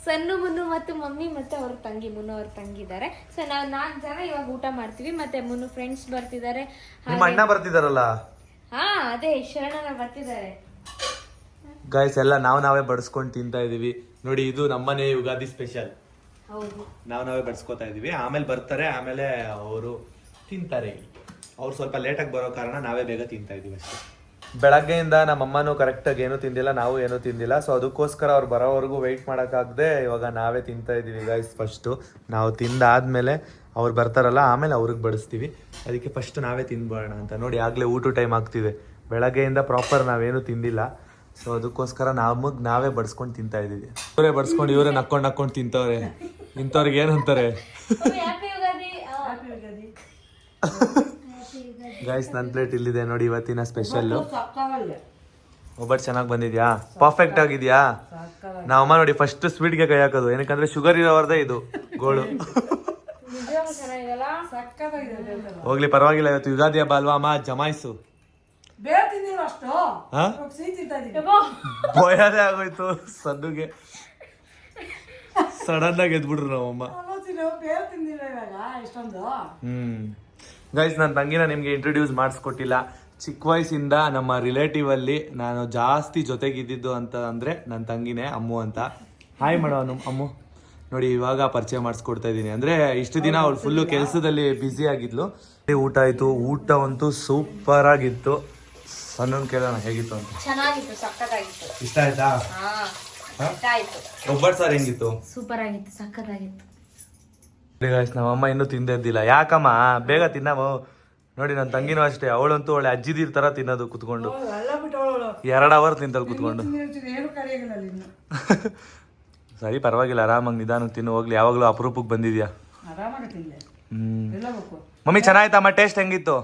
ಸಣ್ಣ ಮುನ್ನು ಮತ್ತು ಮಮ್ಮಿ ಮತ್ತೆ ಅವ್ರ ತಂಗಿ ಮುನ್ನು ಅವ್ರ ತಂಗಿ ಇದ್ದಾರೆ. ಸೊ ನಾವು 4 ಜನ ಇವಾಗ ಊಟ ಮಾಡ್ತೀವಿ. ಮತ್ತೆ ಮುನ್ನು ಫ್ರೆಂಡ್ಸ್ ಬರ್ತಿದ್ದಾರೆ. ನಿಮ್ಮ ಅಣ್ಣ ಬರ್ತಿದಾರಲ್ಲ? ಅದೇ ಶರಣನ ಬರ್ತಿದ್ದಾರೆ ಗೈಸ್. ಎಲ್ಲ ನಾವೇ ಬಡಿಸ್ಕೊಂಡು ತಿಂತಾ ಇದೀವಿ ನೋಡಿ. ಇದು ನಮ್ಮನೆ ಯುಗಾದಿ ಸ್ಪೆಷಲ್. ಹೌದು, ನಾವೇ ಬಡಿಸ್ಕೊತಾ ಇದೀವಿ. ಆಮೇಲೆ ಬರ್ತಾರೆ, ಆಮೇಲೆ ಅವರು ತಿಂತಾರೆ. ಅವ್ರು ಸ್ವಲ್ಪ ಲೇಟಾಗಿ ಬರೋ ಕಾರಣ ನಾವೇ ಬೇಗ ತಿಂತಾ ಇದೀವಿ ಅಷ್ಟೇ. ಬೆಳಗ್ಗೆಯಿಂದ ನಮ್ಮಮ್ಮನೂ ಕರೆಕ್ಟಾಗಿ ಏನೂ ತಿಂದಿಲ್ಲ, ನಾವು ಏನೂ ತಿಂದಿಲ್ಲ. ಸೊ ಅದಕ್ಕೋಸ್ಕರ ಅವ್ರು ಬರೋವರೆಗೂ ವೆಯ್ಟ್ ಮಾಡೋಕ್ಕಾಗದೆ ಇವಾಗ ನಾವೇ ತಿಂತಾ ಇದ್ದೀವಿ ಗೈಸ್. ಫಸ್ಟು ನಾವು ತಿಂದಾದ್ಮೇಲೆ ಅವ್ರು ಬರ್ತಾರಲ್ಲ, ಆಮೇಲೆ ಅವ್ರಿಗೆ ಬಡಿಸ್ತೀವಿ. ಅದಕ್ಕೆ ಫಸ್ಟ್ ನಾವೇ ತಿನ್ಬೋಣ ಅಂತ ನೋಡಿ. ಆಗಲೇ ಊಟ ಟೈಮ್ ಆಗ್ತಿದೆ. ಬೆಳಗ್ಗೆಯಿಂದ ಪ್ರಾಪರ್ ನಾವೇನು ತಿಂದಿಲ್ಲ. ಸೊ ಅದಕ್ಕೋಸ್ಕರ ನಾವೇ ಬಡಿಸ್ಕೊಂಡು ತಿಂತಾ ಇದ್ದೀವಿ. ಇವರೇ ಬಡಿಸ್ಕೊಂಡು ಇವರೇ ನಕ್ಕೊಂಡು ತಿಂತವ್ರೆ. ಇಂಥವ್ರಿಗೆ ಏನಂತಾರೆ ಗೈಸ್. ನನ್ನ ಪ್ಲೇಟ್ ಇಲ್ಲಿದೆ ನೋಡಿ, ಇವತ್ತಿನ ಸ್ಪೆಷಲ್ಲು. ಒಬ್ಬಟ್ಟು ಚೆನ್ನಾಗಿ ಬಂದಿದ್ಯಾ? ಪರ್ಫೆಕ್ಟ್ ಆಗಿದ್ಯಾ? ನಾವಮ್ಮ ನೋಡಿ ಫಸ್ಟ್ ಸ್ವೀಟ್ಗೆ ಕೈ ಹಾಕೋದು, ಏನಕ್ಕಂದ್ರೆ ಶುಗರ್ ಇರೋವ್ರದೇ ಇದು ಗೋಳು. ಹೋಗ್ಲಿ ಪರವಾಗಿಲ್ಲ, ಇವತ್ತು ಯುಗಾದಿ ಹಬ್ಬ ಅಲ್ವಾ ಅಮ್ಮ, ಜಮಾಯಿಸು. ಭಯದೇ ಆಗೋಯ್ತು ಸದ್ದುಗೆ. ಸಡನ್ ಆಗಿ ಎದ್ಬಿಟ್ರು ನಮ್ಮಮ್ಮ. ತಿಂದಿರೋ ಬೇರೆ ತಿಂದಿಲ್ಲ ಇವಾಗ ಇಷ್ಟೊಂದು. ಗೈಸ್ ನನ್ನ ತಂಗಿನ ನಿಮಗೆ ಇಂಟ್ರೊಡ್ಯೂಸ್ ಮಾಡಿಸ್ಕೊಟ್ಟಿಲ್ಲ. ಚಿಕ್ಕ ವಯಸ್ಸಿಂದ ನಮ್ಮ ರಿಲೇಟಿವ್ ಅಲ್ಲಿ ನಾನು ಜಾಸ್ತಿ ಜೊತೆಗಿದ್ದಿದ್ದು ಅಂತ ಅಂದ್ರೆ ನನ್ನ ತಂಗಿನೇ, ಅಮ್ಮು ಅಂತ. ಹಾಯ್ ಮಾಡೋ ಅಮ್ಮು. ನೋಡಿ ಇವಾಗ ಪರಿಚಯ ಮಾಡಿಸ್ಕೊಡ್ತಾ ಇದ್ದೀನಿ. ಅಂದ್ರೆ ಇಷ್ಟು ದಿನ ಅವಳು ಫುಲ್ಲು ಕೆಲಸದಲ್ಲಿ ಬ್ಯುಸಿ ಆಗಿದ್ಲು. ಊಟ ಆಯ್ತು, ಊಟ ಅಂತೂ ಸೂಪರ್ ಆಗಿತ್ತು. ಸಣ್ಣನ್ ಕೇಳೋಣ ಹೇಗಿತ್ತು ಅಂತ. ಚೆನ್ನಾಗಿತ್ತು, ಸಕ್ಕತ್ತಾಗಿತ್ತು. ಇಷ್ಟ ಆಯ್ತಾ? ಆಯ್ತು. ಒಬ್ಬಟ್ಟು ಸಾರು ಹೆಂಗಿತ್ತು? ಸೂಪರ್ ಆಗಿತ್ತು, ಸಕ್ಕತ್ತಾಗಿತ್ತು. ನಮ್ಮಮ್ಮ ಇನ್ನೂ ತಿಂದಿದ್ದಿಲ್ಲ. ಯಾಕಮ್ಮ ಬೇಗ ತಿನ್ನವು. ನೋಡಿ ನನ್ನ ತಂಗಿನೂ ಅಷ್ಟೇ, ಅವಳಂತೂ ಒಳ್ಳೆ ಅಜ್ಜಿದೀರ್ ತರ ತಿನ್ನೋದು ಕುತ್ಕೊಂಡು. 2 ಅವರ್ ತಿಂತಲ್ ಕುತ್ಕೊಂಡು. ಏನು ಕರೆಯಾಗಿಲ್ಲ ಅಲ್ಲಿ ಇನ್ನು. ಸರಿ ಪರವಾಗಿಲ್ಲ, ಆರಾಮಾಗಿ ನಿಧಾನಕ್ಕೆ ತಿನ್ನು ಹೋಗ್ಲಿ. ಯಾವಾಗ್ಲೂ ಅಪರೂಪಕ್ಕೆ ಬಂದಿದ್ಯಾ. ಆರಾಮಾಗಿ ತಿಂದೆ. ಮಮ್ಮಿ ಚೆನ್ನಾಯ್ತಮ್ಮ? ಟೇಸ್ಟ್ ಹೆಂಗಿತ್ತು?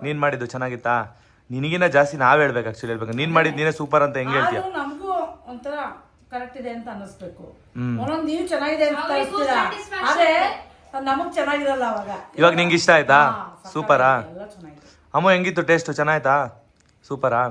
ನೀನ್ ಮಾಡಿದ್ದು ಚೆನ್ನಾಗಿತ್ತಾ? ನಿನಗಿನ್ನ ಜಾಸ್ತಿ ನಾವ್ ಹೇಳ್ಬೇಕು, ಆಕ್ಚುಲಿ ಹೇಳ್ಬೇಕು. ನೀನ್ ಮಾಡಿದ್ ನೀನೇ ಸೂಪರ್ ಅಂತ ಹೆಂಗ್ ಹೇಳ್ತೀಯ? ನಮಗೂ ಒಂಥರ ಕರೆಕ್ಟ್ ಇದೆ ಅಂತ ಅನಿಸ್ಬೇಕು. ಒಂದೊಂದು ನೀವು ಚೆನ್ನಾಗಿದೆ ಅಂತ ಅನಿಸ್ತೀರಾ, ಆದ್ರೆ ನಮಗ್ ಚೆನ್ನಾಗಿರಲ್ಲ ಅವಾಗ. ಇವಾಗ ನಿಂಗೆ ಇಷ್ಟ ಆಯ್ತಾ? ಸೂಪರಾ? ಎಲ್ಲ ಚೆನ್ನಾಗಿದೆ. ಅಮ್ಮ ಹೆಂಗಿತ್ತು ಟೇಸ್ಟ್? ಚೆನ್ನಾಯ್ತಾ? ಸೂಪರಾ?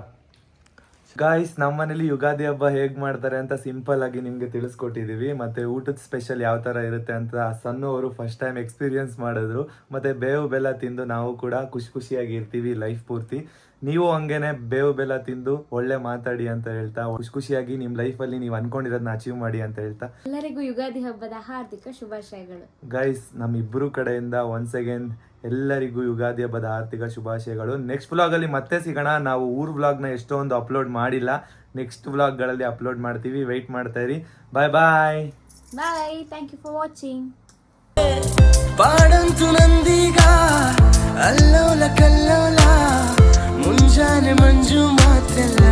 ಗಾಯ್ಸ್ ನಮ್ಮ ಮನೇಲಿ ಯುಗಾದಿ ಹಬ್ಬ ಹೇಗ್ ಮಾಡ್ತಾರೆ ಅಂತ ಸಿಂಪಲ್ ಆಗಿ ನಿಮ್ಗೆ ತಿಳಿಸ್ಕೊಟ್ಟಿದೀವಿ. ಮತ್ತೆ ಊಟದ ಸ್ಪೆಷಲ್ ಯಾವ ತರ ಇರುತ್ತೆ ಅಂತ ಸಣ್ಣ ಅವರು ಫಸ್ಟ್ ಟೈಮ್ ಎಕ್ಸ್ಪೀರಿಯನ್ಸ್ ಮಾಡಿದ್ರು. ಮತ್ತೆ ಬೇವು ಬೆಲ್ಲ ತಿಂದು ನಾವು ಕೂಡ ಖುಷಿಯಾಗಿ ಇರ್ತೀವಿ ಲೈಫ್ ಪೂರ್ತಿ. ನೀವು ಹಂಗೇನೆ ಬೇವು ಬೆಲ್ಲ ತಿಂದು ಒಳ್ಳೆ ಮಾತಾಡಿ ಅಂತ ಹೇಳ್ತಾ, ಖುಷಿಯಾಗಿ ನಿಮ್ ಲೈಫ್ ಅಲ್ಲಿ ನೀವು ಅನ್ಕೊಂಡಿರೋದನ್ನ ಅಚೀವ್ ಮಾಡಿ ಅಂತ ಹೇಳ್ತಾ, ಎಲ್ಲರಿಗೂ ಯುಗಾದಿ ಹಬ್ಬದ ಹಾರ್ದಿಕ ಶುಭಾಶಯಗಳು. ಗೈಸ್ ನಮ್ಮಿಬ್ಬರು ಕಡೆಯಿಂದ ಒನ್ಸ್ ಅಗೇನ್ ಎಲ್ಲರಿಗೂ ಯುಗಾದಿ ಹಬ್ಬದ ಆರ್ಥಿಕ ಶುಭಾಶಯಗಳು. ನೆಕ್ಸ್ಟ್ ವ್ಲಾಗಲ್ಲಿ ಮತ್ತೆ ಸಿಗೋಣ. ನಾವು ಊರ್ ವ್ಲಾಗ್ನ ಎಷ್ಟೊಂದು ಅಪ್ಲೋಡ್ ಮಾಡಿಲ್ಲ, ನೆಕ್ಸ್ಟ್ ವ್ಲಾಗ್ಗಳಲ್ಲಿ ಅಪ್ಲೋಡ್ ಮಾಡ್ತೀವಿ. ವೆಯ್ಟ್ ಮಾಡ್ತಾ ಇರಿ. Bye bye bye. Thank you for watching. ಪಾಡಂತು ನಂದೀಗ ಅಲ್ಲೋಲ ಕಲ್ಲೋಲ ಮುಂಜಾನೆ ಮಂಜು ಮಾತೆಲ್ಲ